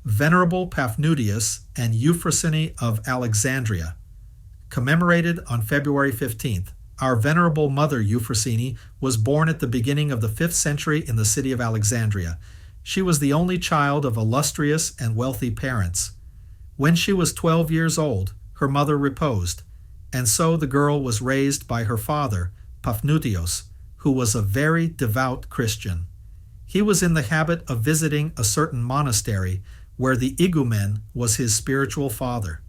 Venerable Paphnutius and Euphrosynē of Alexandria. Commemorated on February 15th. Our Venerable Mother Euphrosyne was born at the beginning of the 5th century in the city of Alexandria. She was the only child of illustrious and wealthy parents. When she was 12 years old, her mother reposed, and so the girl was raised by her father, Paphnutius, who was a very devout Christian. He was in the habit of visiting a certain monastery where the igumen was his spiritual father.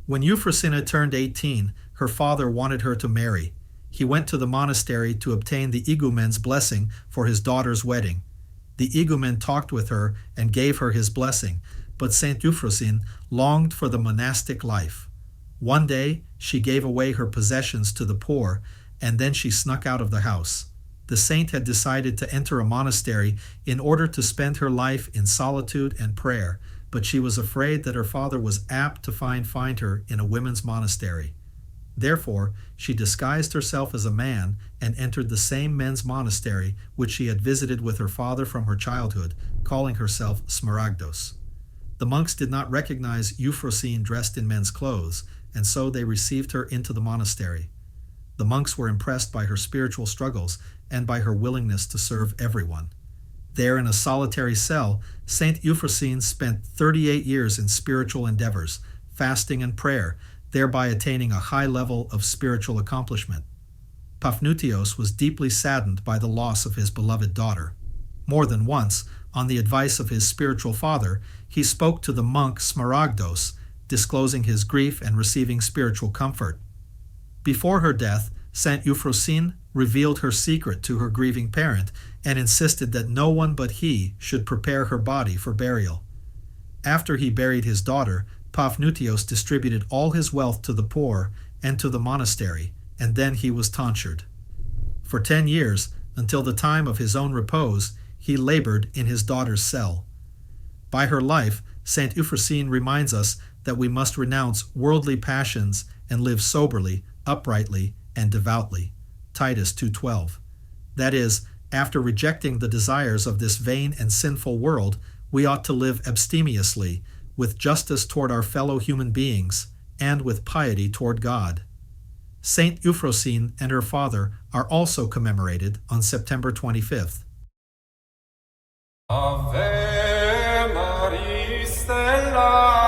When Euphrosyne turned 18, her father wanted her to marry. He went to the monastery to obtain the igumen's blessing for his daughter's wedding. The igumen talked with her and gave her his blessing, but Saint Euphrosyne longed for the monastic life. One day, she gave away her possessions to the poor, and then she snuck out of the house. The saint had decided to enter a monastery in order to spend her life in solitude and prayer, but she was afraid that her father was apt to find her in a women's monastery. Therefore, she disguised herself as a man and entered the same men's monastery which she had visited with her father from her childhood, calling herself Smaragdos. The monks did not recognize Euphrosyne dressed in men's clothes, and so they received her into the monastery. The monks were impressed by her spiritual struggles and by her willingness to serve everyone. There in a solitary cell, Saint Euphrosyne spent 38 years in spiritual endeavors, fasting and prayer, thereby attaining a high level of spiritual accomplishment. Paphnutius was deeply saddened by the loss of his beloved daughter. More than once, on the advice of his spiritual father, he spoke to the monk Smaragdos, disclosing his grief and receiving spiritual comfort. Before her death, Saint Euphrosyne revealed her secret to her grieving parent and insisted that no one but he should prepare her body for burial. After he buried his daughter, Paphnutius distributed all his wealth to the poor and to the monastery, and then he was tonsured. For 10 years, until the time of his own repose, he labored in his daughter's cell. By her life, Saint Euphrosyne reminds us that we must renounce worldly passions and live soberly, uprightly, and devoutly. Titus 2:12. That is, after rejecting the desires of this vain and sinful world, we ought to live abstemiously, with justice toward our fellow human beings, and with piety toward God. Saint Euphrosyne and her father are also commemorated on September 25th. Ave Maria Stella